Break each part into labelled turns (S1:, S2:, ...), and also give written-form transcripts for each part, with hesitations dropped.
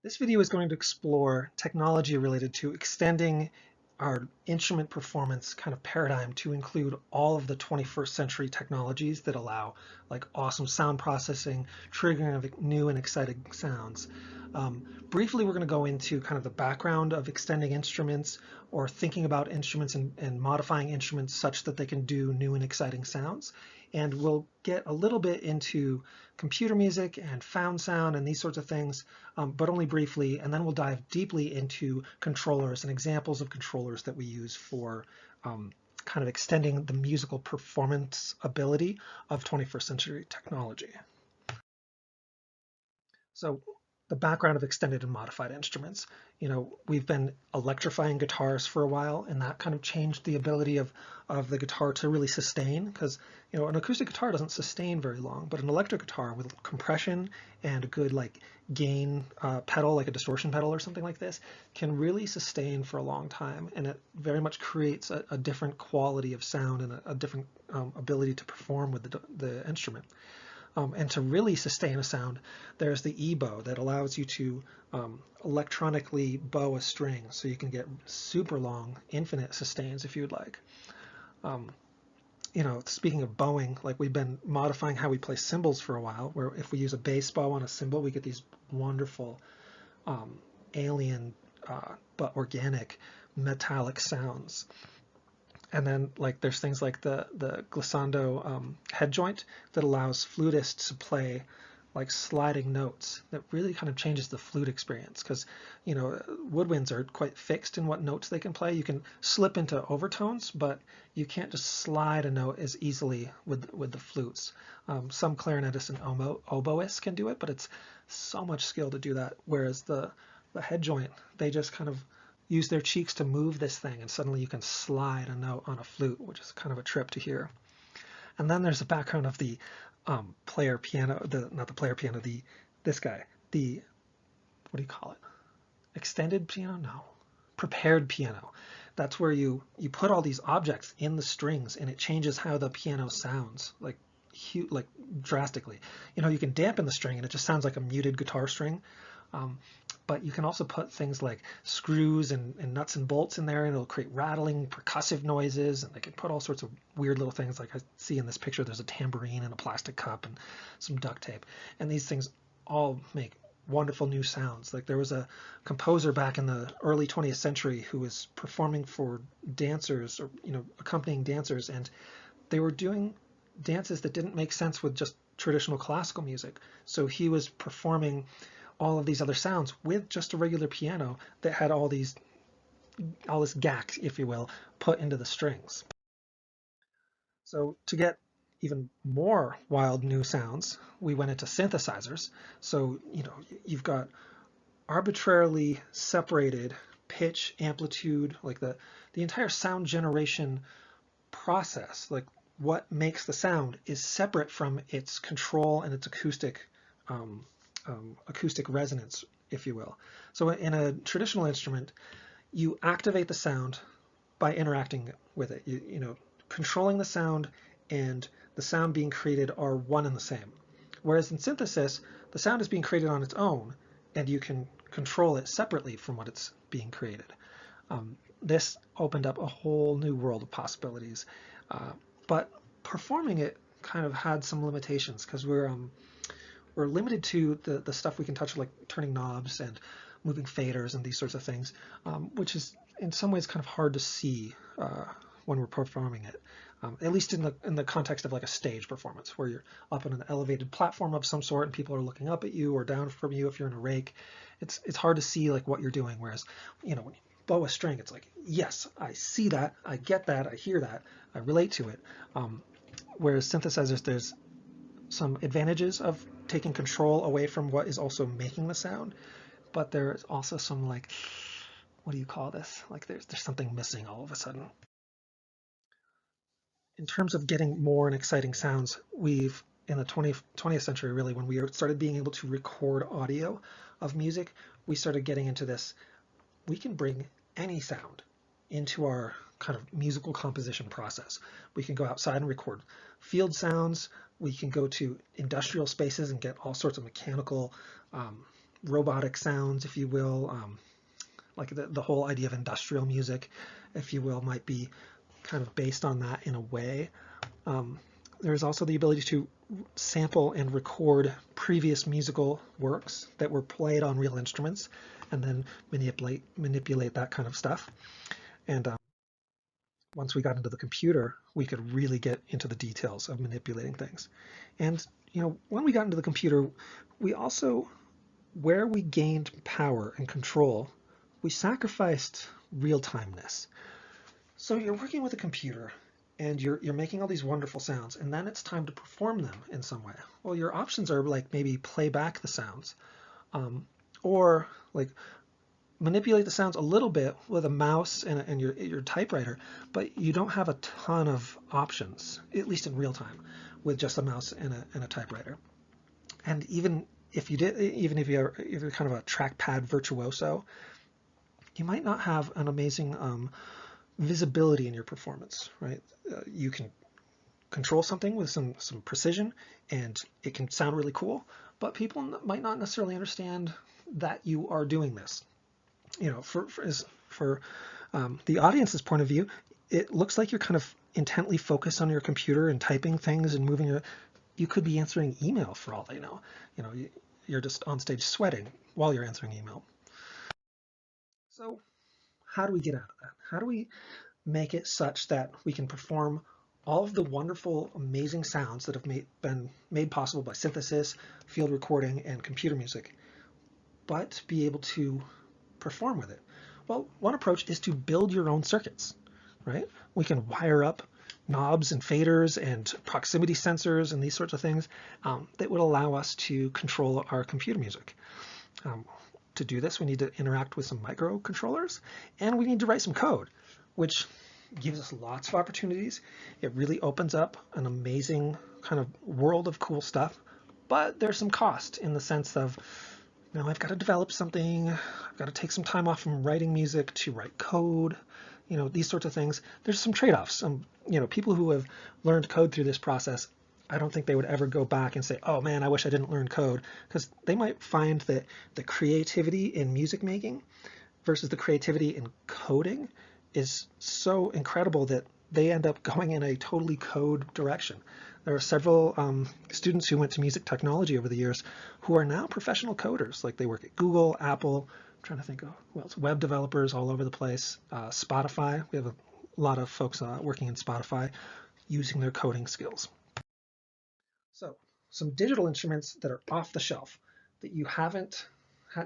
S1: This video is going to explore technology related to extending our instrument performance kind of paradigm to include all of the 21st century technologies that allow like awesome sound processing, triggering of new and exciting sounds. Briefly, we're going to go into kind of the background of extending instruments or thinking about instruments and modifying instruments such that they can do new and exciting sounds. And we'll get a little bit into computer music and found sound and these sorts of things, but only briefly. And then we'll dive deeply into controllers and examples of controllers that we use for kind of extending the musical performance ability of 21st century technology. So the background of extended and modified instruments. We've been electrifying guitars for a while, and that kind of changed the ability of the guitar to really sustain, because an acoustic guitar doesn't sustain very long, but an electric guitar with compression and a good like gain pedal, like a distortion pedal or something like this, can really sustain for a long time, and it very much creates a different quality of sound and a different ability to perform with the instrument. And to really sustain a sound, there's the E-bow that allows you to electronically bow a string, so you can get super long, infinite sustains if you would like. Speaking of bowing, like we've been modifying how we play cymbals for a while, where if we use a bass bow on a cymbal, we get these wonderful alien but organic metallic sounds. And then like there's things like the glissando head joint that allows flutists to play like sliding notes that really kind of changes the flute experience, because woodwinds are quite fixed in what notes they can play. You can slip into overtones, but you can't just slide a note as easily with the flutes. Some clarinetists and oboists can do it, but it's so much skill to do that, whereas the head joint, they just kind of use their cheeks to move this thing, and suddenly you can slide a note on a flute, which is kind of a trip to hear. And then there's a background of the player piano, this guy, what do you call it? Extended piano? No. Prepared piano. That's where you put all these objects in the strings, and it changes how the piano sounds, like drastically. You can dampen the string, and it just sounds like a muted guitar string. But you can also put things like screws and nuts and bolts in there, and it'll create rattling, percussive noises, and they can put all sorts of weird little things. Like I see in this picture, there's a tambourine and a plastic cup and some duct tape. And these things all make wonderful new sounds. Like there was a composer back in the early 20th century who was performing for dancers, or accompanying dancers, and they were doing dances that didn't make sense with just traditional classical music. So he was performing all of these other sounds with just a regular piano that had all this gack, if you will, put into the strings. So to get even more wild new sounds, we went into synthesizers. So you've got arbitrarily separated pitch, amplitude, like the entire sound generation process, like what makes the sound, is separate from its control and its acoustic resonance, if you will. So in a traditional instrument, you activate the sound by interacting with it. Controlling the sound and the sound being created are one and the same. Whereas in synthesis, the sound is being created on its own, and you can control it separately from what it's being created. This opened up a whole new world of possibilities, but performing it kind of had some limitations, because we're limited to the stuff we can touch, like turning knobs and moving faders and these sorts of things, which is in some ways kind of hard to see when we're performing it, at least in the context of like a stage performance, where you're up on an elevated platform of some sort and people are looking up at you or down from you if you're in a rake. It's hard to see like what you're doing, whereas when you bow a string, it's like, yes, I see that, I get that, I hear that, I relate to it. Whereas synthesizers, there's some advantages of taking control away from what is also making the sound, but there's also some like, what do you call this? Like there's something missing all of a sudden. In terms of getting more and exciting sounds, we've in the 20th century, really, when we started being able to record audio of music, we started getting into this. We can bring any sound into our kind of musical composition process. We can go outside and record field sounds. We can go to industrial spaces and get all sorts of mechanical robotic sounds, if you will, like the whole idea of industrial music, if you will, might be kind of based on that in a way. There's also the ability to sample and record previous musical works that were played on real instruments and then manipulate that kind of stuff. And once we got into the computer, we could really get into the details of manipulating things. And when we got into the computer, we also, where we gained power and control, we sacrificed real-timeness. So you're working with a computer and you're making all these wonderful sounds, and then it's time to perform them in some way. Well, your options are like maybe play back the sounds, or like manipulate the sounds a little bit with a mouse and your typewriter, but you don't have a ton of options, at least in real time, with just a mouse and a typewriter. And even if you're kind of a trackpad virtuoso, you might not have an amazing visibility in your performance, right? You can control something with some precision, and it can sound really cool, but people might not necessarily understand that you are doing this. For the audience's point of view, it looks like you're kind of intently focused on your computer and typing things and moving you could be answering email for all they know. You're just on stage sweating while you're answering email. So how do we get out of that? How do we make it such that we can perform all of the wonderful, amazing sounds that have been made possible by synthesis, field recording, and computer music, but be able to perform with it? Well, one approach is to build your own circuits, right? We can wire up knobs and faders and proximity sensors and these sorts of things that would allow us to control our computer music. To do this, we need to interact with some microcontrollers, and we need to write some code, which gives us lots of opportunities. It really opens up an amazing kind of world of cool stuff, but there's some cost in the sense of, I've got to develop something, I've got to take some time off from writing music to write code, these sorts of things. There's some trade-offs. People who have learned code through this process, I don't think they would ever go back and say, oh man, I wish I didn't learn code, because they might find that the creativity in music making versus the creativity in coding is so incredible that they end up going in a totally code direction. There are several students who went to music technology over the years who are now professional coders. Like they work at Google, Apple, I'm trying to think of who else, web developers all over the place, Spotify. We have a lot of folks working in Spotify using their coding skills. So some digital instruments that are off the shelf that you haven't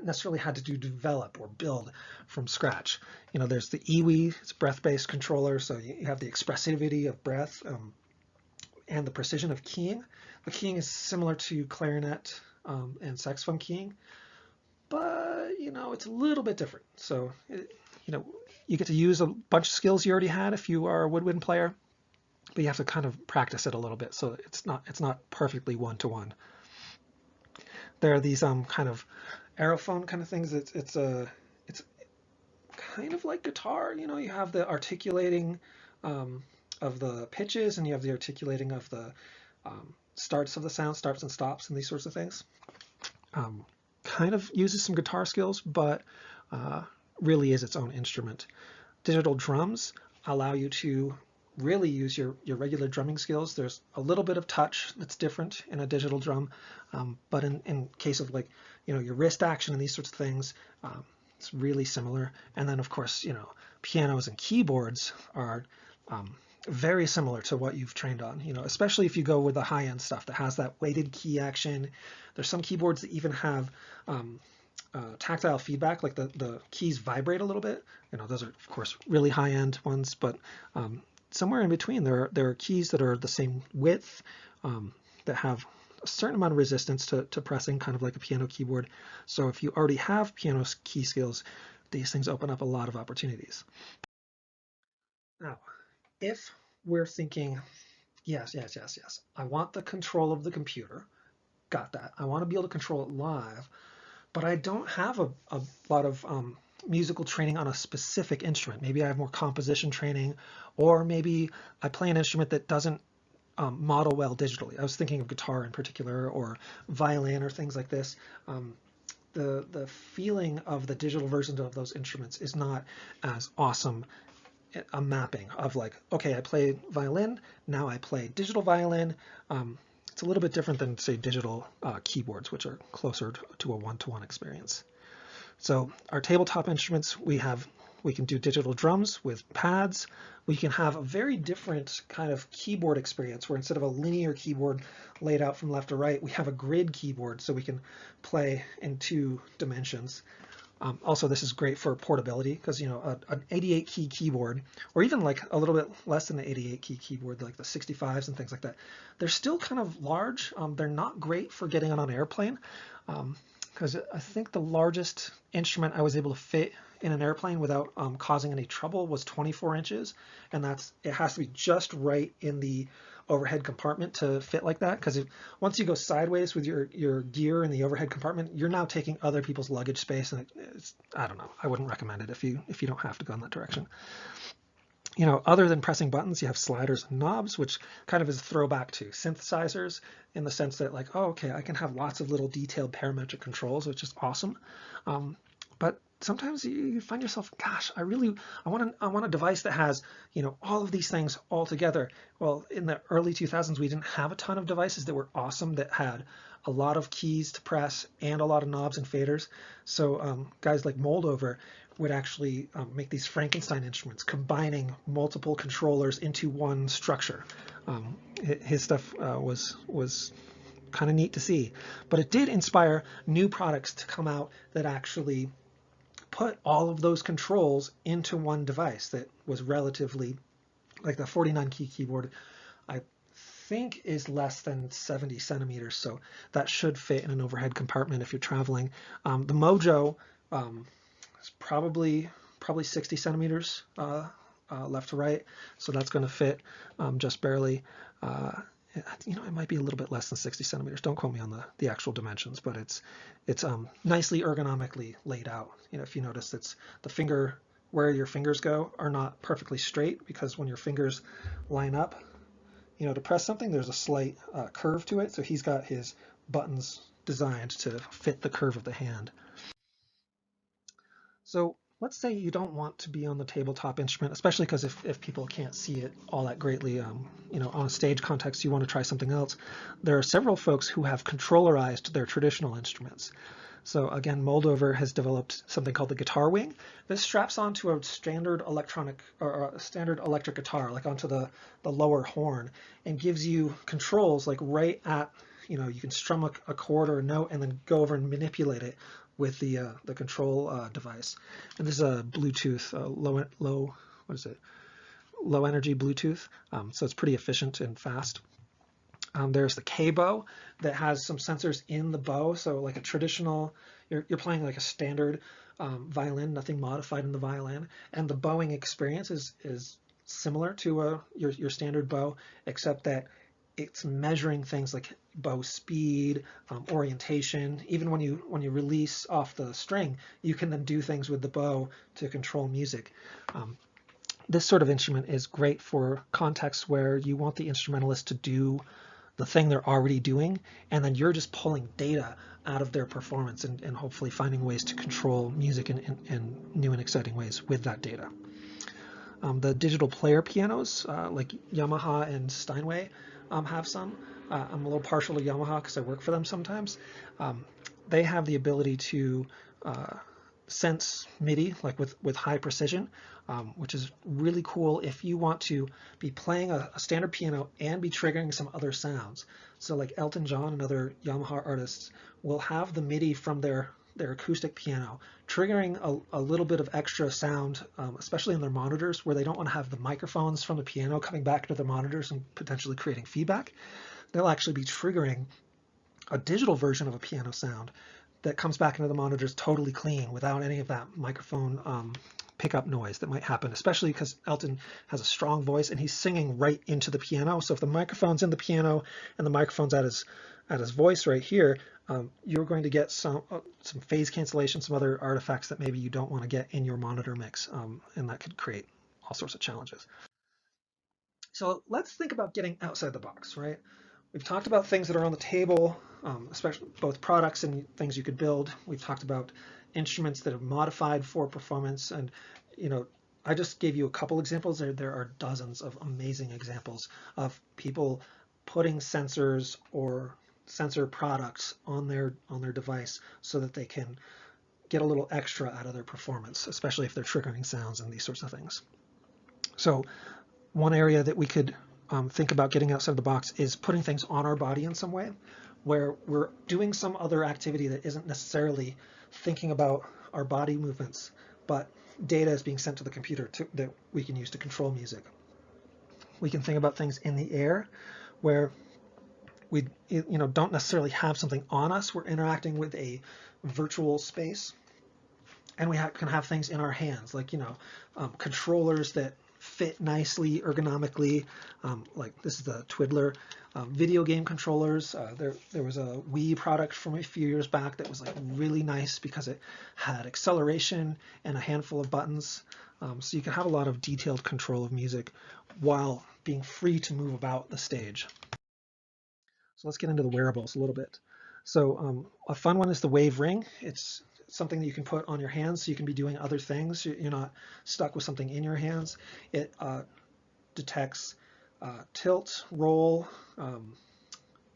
S1: necessarily had to develop or build from scratch. There's the EWI, it's breath-based controller, so you have the expressivity of breath and the precision of keying. The keying is similar to clarinet and saxophone keying, but it's a little bit different. So you get to use a bunch of skills you already had if you are a woodwind player, but you have to kind of practice it a little bit, so it's not perfectly one-to-one. There are these kind of aerophone kind of things. It's kind of like guitar. You have the articulating of the pitches, and you have the articulating of the starts of the sound, starts and stops, and these sorts of things. Kind of uses some guitar skills, but really is its own instrument. Digital drums allow you to really use your regular drumming skills. There's a little bit of touch that's different in a digital drum, but in case of like, your wrist action and these sorts of things, it's really similar. And then of course, pianos and keyboards are very similar to what you've trained on, especially if you go with the high-end stuff that has that weighted key action. There's some keyboards that even have tactile feedback, like the keys vibrate a little bit. Those are of course really high-end ones, but somewhere in between there are keys that are the same width, that have a certain amount of resistance to pressing, kind of like a piano keyboard. So if you already have piano key skills, these things open up a lot of opportunities. Now, if we're thinking, yes, I want the control of the computer, got that. I want to be able to control it live, but I don't have a lot of musical training on a specific instrument. Maybe I have more composition training, or maybe I play an instrument that doesn't model well digitally. I was thinking of guitar in particular, or violin, or things like this. the feeling of the digital versions of those instruments is not as awesome a mapping of like, okay, I play violin, now I play digital violin. It's a little bit different than, say, digital keyboards, which are closer to a one-to-one experience. So our tabletop instruments, we can do digital drums with pads. We can have a very different kind of keyboard experience where instead of a linear keyboard laid out from left to right, we have a grid keyboard so we can play in 2 dimensions. Also, this is great for portability because, you know, an 88 key keyboard, or even like a little bit less than the 88 key keyboard, like the 65s and things like that, they're still kind of large. They're not great for getting on an airplane because I think the largest instrument I was able to fit in an airplane without causing any trouble was 24 inches, and it has to be just right in the overhead compartment to fit like that, because once you go sideways with your gear in the overhead compartment, you're now taking other people's luggage space, and I don't know, I wouldn't recommend it if you don't have to go in that direction. You know, other than pressing buttons, you have sliders and knobs, which kind of is a throwback to synthesizers in the sense that, like, oh, okay, I can have lots of little detailed parametric controls, which is awesome. But sometimes you find yourself, gosh, I want a device that has, you know, all of these things all together. Well, in the early 2000s, we didn't have a ton of devices that were awesome, that had a lot of keys to press and a lot of knobs and faders. So guys like Moldover would actually make these Frankenstein instruments, combining multiple controllers into one structure. His stuff was kind of neat to see, but it did inspire new products to come out that actually put all of those controls into one device that was relatively, like the 49 key keyboard, I think is less than 70 centimeters, so that should fit in an overhead compartment if you're traveling. The Mojo is probably 60 centimeters left to right, so that's going to fit just barely. You know, it might be a little bit less than 60 centimeters. Don't quote me on the actual dimensions, but it's nicely ergonomically laid out. You know, if you notice, it's the finger, where your fingers go are not perfectly straight, because when your fingers line up, you know, to press something, there's a slight curve to it. So he's got his buttons designed to fit the curve of the hand. So let's say you don't want to be on the tabletop instrument, especially because if people can't see it all that greatly, you know, on a stage context, you want to try something else. There are several folks who have controllerized their traditional instruments. So again, Moldover has developed something called the Guitar Wing. This straps onto a standard electronic or a standard electric guitar, like onto the lower horn, and gives you controls like right at, you know, you can strum a chord or a note and then go over and manipulate it with the control device. And this is a Bluetooth low energy Bluetooth, so it's pretty efficient and fast. There's the K-bow that has some sensors in the bow, so like a traditional, you're playing like a standard violin, nothing modified in the violin, and the bowing experience is similar to your standard bow, except that it's measuring things like bow speed, orientation. Even when you release off the string, you can then do things with the bow to control music. This sort of instrument is great for contexts where you want the instrumentalist to do the thing they're already doing, and then you're just pulling data out of their performance and hopefully finding ways to control music in new and exciting ways with that data. The digital player pianos, like Yamaha and Steinway, have some. I'm a little partial to Yamaha because I work for them sometimes. They have the ability to sense MIDI, like with high precision, which is really cool if you want to be playing a standard piano and be triggering some other sounds. So like Elton John and other Yamaha artists will have the MIDI from their acoustic piano triggering a little bit of extra sound, especially in their monitors, where they don't want to have the microphones from the piano coming back to their monitors and potentially creating feedback. They'll actually be triggering a digital version of a piano sound that comes back into the monitors totally clean without any of that microphone pickup noise that might happen, especially because Elton has a strong voice and he's singing right into the piano. So if the microphone's in the piano and the microphone's at his voice right here, you're going to get some phase cancellation, some other artifacts that maybe you don't want to get in your monitor mix, and that could create all sorts of challenges. So let's think about getting outside the box, right? We've talked about things that are on the table, especially both products and things you could build. We've talked about instruments that are modified for performance, and I just gave you a couple examples. There are dozens of amazing examples of people putting sensors or sensor products on their device so that they can get a little extra out of their performance, especially if they're triggering sounds and these sorts of things. So one area that we could think about getting outside of the box is putting things on our body in some way, where we're doing some other activity that isn't necessarily thinking about our body movements, but data is being sent to the computer that we can use to control music. We can think about things in the air, where we don't necessarily have something on us. We're interacting with a virtual space, and we can have things in our hands, like controllers that fit nicely ergonomically, like this is the Twiddler. Video game controllers. There was a Wii product from a few years back that was like really nice because it had acceleration and a handful of buttons, so you can have a lot of detailed control of music while being free to move about the stage. So let's get into the wearables a little bit. So a fun one is the Wave Ring. It's something that you can put on your hands so you can be doing other things. You're not stuck with something in your hands. It detects tilt, roll.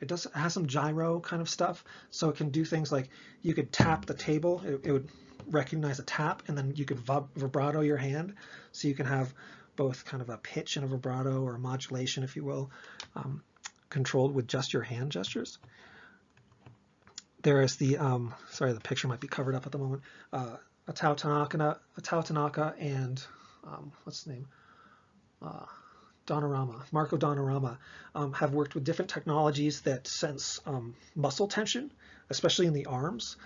S1: It has some gyro kind of stuff, so it can do things like you could tap the table. It would recognize a tap, and then you could vibrato your hand, so you can have both kind of a pitch and a vibrato, or a modulation, if you will, controlled with just your hand gestures. There is the, sorry, the picture might be covered up at the moment, Atao Tanaka and, what's his name? Marco Donarama, have worked with different technologies that sense muscle tension, especially in the arms,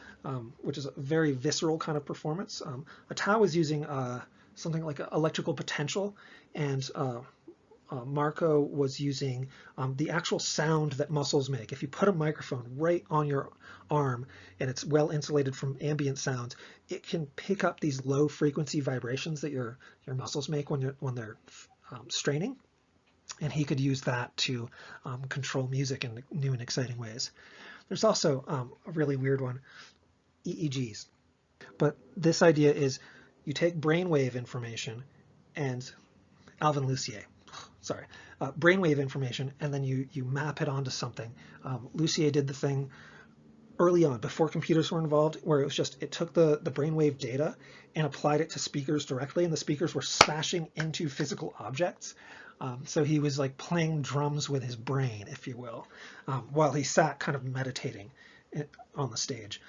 S1: which is a very visceral kind of performance. Atao is using something like electrical potential, and Marco was using the actual sound that muscles make. If you put a microphone right on your arm and it's well insulated from ambient sound, it can pick up these low frequency vibrations that your muscles make when they're straining, and he could use that to control music in new and exciting ways. There's also a really weird one, EEGs. But this idea is you take brainwave information and brainwave information, and then you map it onto something. Lussier did the thing early on, before computers were involved, where it took the brainwave data and applied it to speakers directly, and the speakers were smashing into physical objects. So he was like playing drums with his brain, if you will, while he sat kind of meditating on the stage.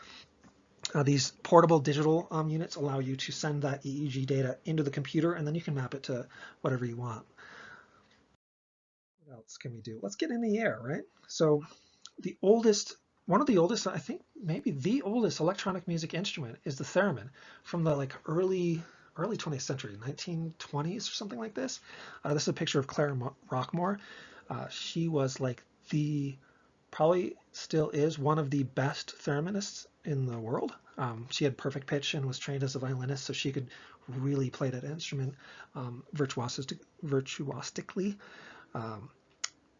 S1: These portable digital units allow you to send that EEG data into the computer, and then you can map it to whatever you want. What else can we do? Let's get in the air, right? So one of the oldest, I think maybe the oldest electronic music instrument is the theremin, from the early 20th century, 1920s or something like this. This is a picture of Clara Rockmore. She was probably still is one of the best thereminists in the world. She had perfect pitch and was trained as a violinist, so she could really play that instrument virtuosically.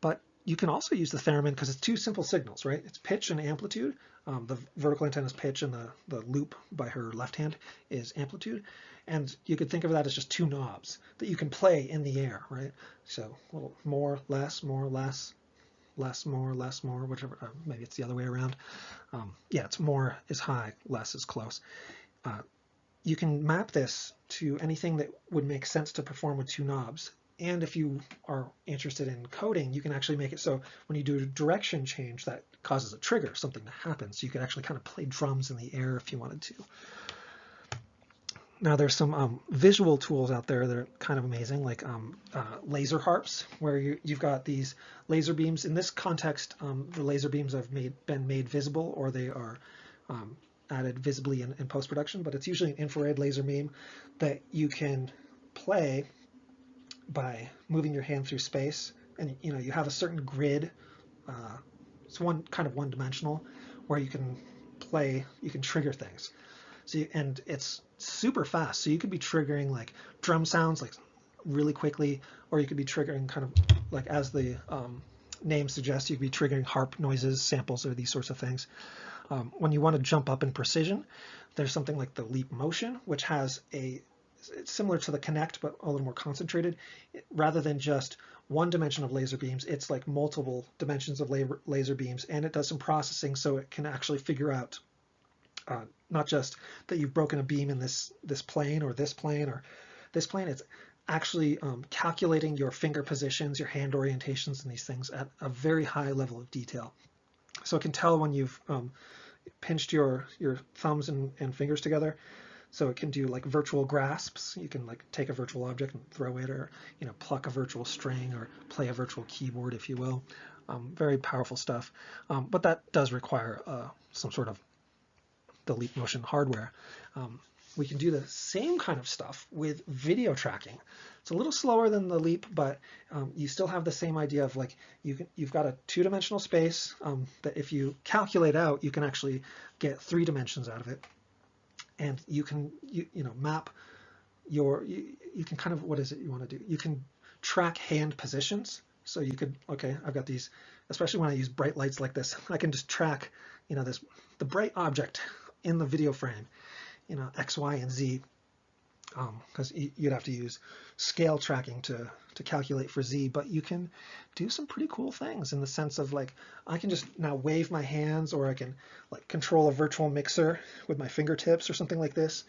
S1: But you can also use the theremin because it's two simple signals, right? It's pitch and amplitude. The vertical antenna is pitch, and the loop by her left hand is amplitude. And you could think of that as just two knobs that you can play in the air, right? So a little more, less, more, less, more, less, more, whichever, maybe it's the other way around. Yeah, it's more is high, less is close. You can map this to anything that would make sense to perform with two knobs. And if you are interested in coding, you can actually make it so when you do a direction change, that causes a trigger, something to happen. So you could actually kind of play drums in the air if you wanted to. Now there's some visual tools out there that are kind of amazing, like laser harps, where you've got these laser beams. In this context, the laser beams have been made visible, or they are added visibly in post-production, but it's usually an infrared laser beam that you can play by moving your hand through space, and you have a certain grid. It's one-dimensional, where you can trigger things. And it's super fast, so you could be triggering like drum sounds like really quickly, or you could be triggering kind of like as the name suggests, you could be triggering harp noises, samples, or these sorts of things. When you want to jump up in precision, there's something like the Leap Motion, which has it's similar to the Kinect, but a little more concentrated. Rather than just one dimension of laser beams, it's like multiple dimensions of laser beams, and it does some processing so it can actually figure out not just that you've broken a beam in this plane or this plane or this plane. It's actually calculating your finger positions, your hand orientations, and these things at a very high level of detail. So it can tell when you've pinched your thumbs and fingers together. So it can do like virtual grasps. You can like take a virtual object and throw it, or pluck a virtual string, or play a virtual keyboard, if you will. Very powerful stuff. But that does require some sort of the Leap Motion hardware. We can do the same kind of stuff with video tracking. It's a little slower than the Leap, but you still have the same idea of like you've got a two-dimensional space that if you calculate out, you can actually get 3 dimensions out of it, and you can map you can kind of, what is it you want to do? You can track hand positions. So you could, okay, I've got these, especially when I use bright lights like this, I can just track the bright object in the video frame. X, Y, and Z, because you'd have to use scale tracking to calculate for Z, but you can do some pretty cool things in the sense of like, I can just now wave my hands, or I can like control a virtual mixer with my fingertips or something like this,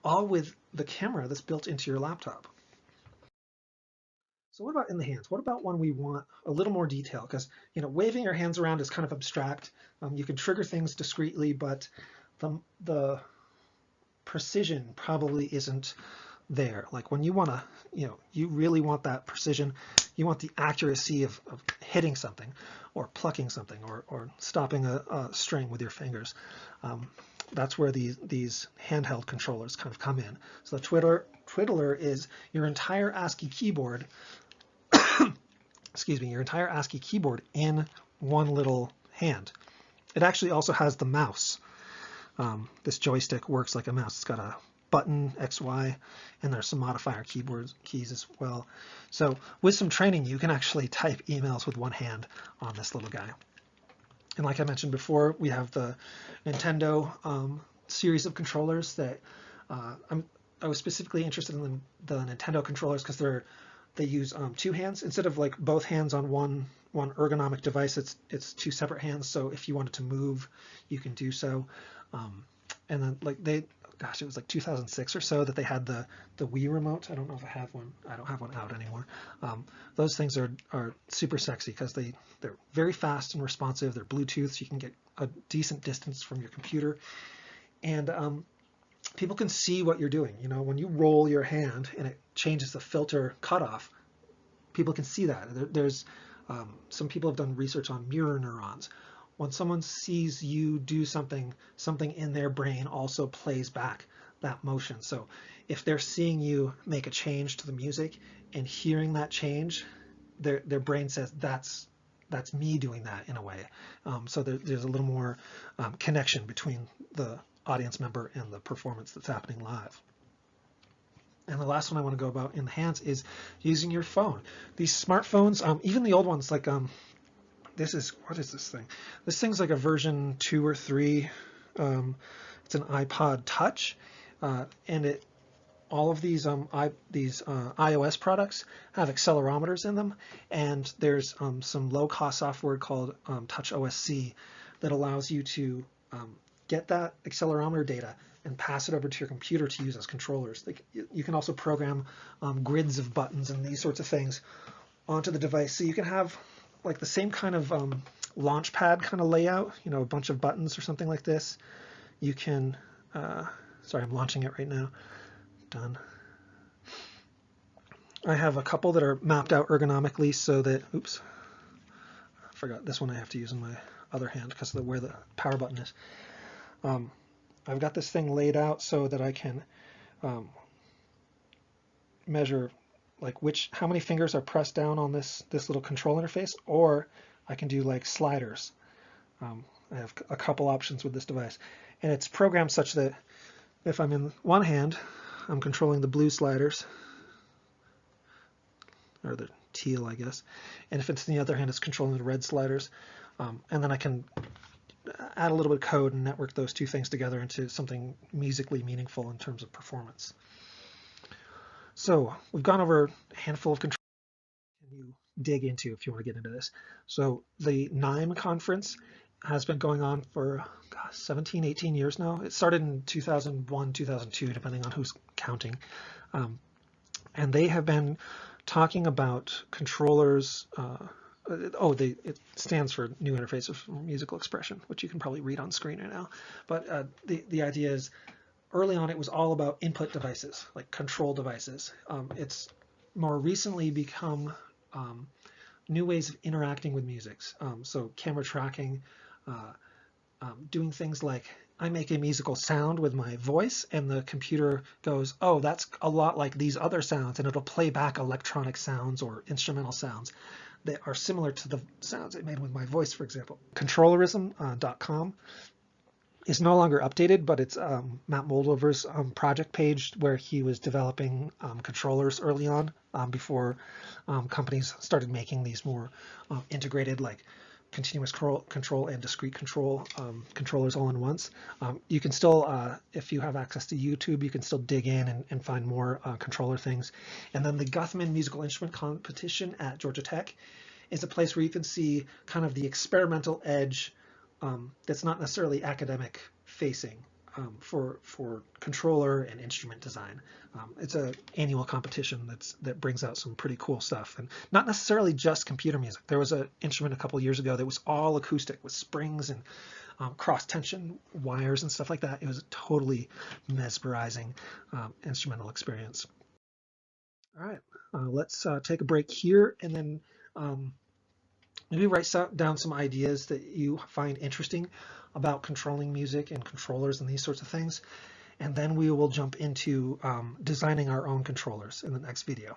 S1: all with the camera that's built into your laptop. So what about in the hands? What about when we want a little more detail? Because waving your hands around is kind of abstract. You can trigger things discreetly, but the precision probably isn't there. Like when you want to, you really want that precision. You want the accuracy of hitting something, or plucking something, or stopping a string with your fingers. That's where these handheld controllers kind of come in. So the Twiddler is your entire ASCII keyboard. Excuse me, your entire ASCII keyboard in one little hand. It actually also has the mouse. This joystick works like a mouse. It's got a button, X, Y, and there's some modifier keyboard keys as well. So with some training, you can actually type emails with one hand on this little guy. And like I mentioned before, we have the Nintendo series of controllers that I was specifically interested in the Nintendo controllers because they use 2 hands instead of like both hands on one ergonomic device. It's 2 separate hands. So if you wanted to move, you can do so. And then like it was like 2006 or so that they had the Wii remote. I don't know if I have one. I don't have one out anymore. Those things are super sexy because they're very fast and responsive. They're Bluetooth, so you can get a decent distance from your computer. And people can see what you're doing. When you roll your hand and it changes the filter cutoff, people can see that. There's some people have done research on mirror neurons. When someone sees you do something in their brain also plays back that motion. So if they're seeing you make a change to the music and hearing that change, their brain says that's me doing that in a way. So there's a little more connection between the audience member and the performance that's happening live. And the last one I want to go about in the hands is using your phone. These smartphones, even the old ones, like what is this thing? This thing's like a version 2 or 3. It's an iPod Touch, and all of these iOS products have accelerometers in them, and there's some low-cost software called Touch OSC that allows you to get that accelerometer data and pass it over to your computer to use as controllers. You can also program grids of buttons and these sorts of things onto the device, so you can have like the same kind of launch pad kind of layout, a bunch of buttons or something like this. You can, sorry, I'm launching it right now. Done. I have a couple that are mapped out ergonomically so that, oops, I forgot this one I have to use in my other hand because of where the power button is. I've got this thing laid out so that I can measure like how many fingers are pressed down on this little control interface, or I can do like sliders. I have a couple options with this device, and it's programmed such that if I'm in one hand, I'm controlling the blue sliders, or the teal, I guess. And if it's in the other hand, it's controlling the red sliders. And then I can add a little bit of code and network those two things together into something musically meaningful in terms of performance. So we've gone over a handful of controls you dig into if you want to get into this. So the NIME conference has been going on for 17, 18 years now. It started in 2001, 2002, depending on who's counting. And they have been talking about controllers. It stands for New Interface of Musical Expression, which you can probably read on screen right now. But the idea is, early on, it was all about input devices, like control devices. It's more recently become new ways of interacting with music. So camera tracking, doing things like I make a musical sound with my voice and the computer goes, oh, that's a lot like these other sounds, and it'll play back electronic sounds or instrumental sounds that are similar to the sounds it made with my voice, for example. Controllerism.com is no longer updated, but it's Matt Moldover's project page where he was developing controllers early on before companies started making these more integrated, like continuous control and discrete control controllers all in once. You can still, if you have access to YouTube, you can still dig in and find more controller things. And then the Guthman Musical Instrument Competition at Georgia Tech is a place where you can see kind of the experimental edge that's not necessarily academic facing for controller and instrument design. It's an annual competition that brings out some pretty cool stuff, and not necessarily just computer music. There was an instrument a couple years ago that was all acoustic with springs and cross tension wires and stuff like that. It was a totally mesmerizing instrumental experience. All right, let's take a break here and then maybe write down some ideas that you find interesting about controlling music and controllers and these sorts of things. And then we will jump into designing our own controllers in the next video.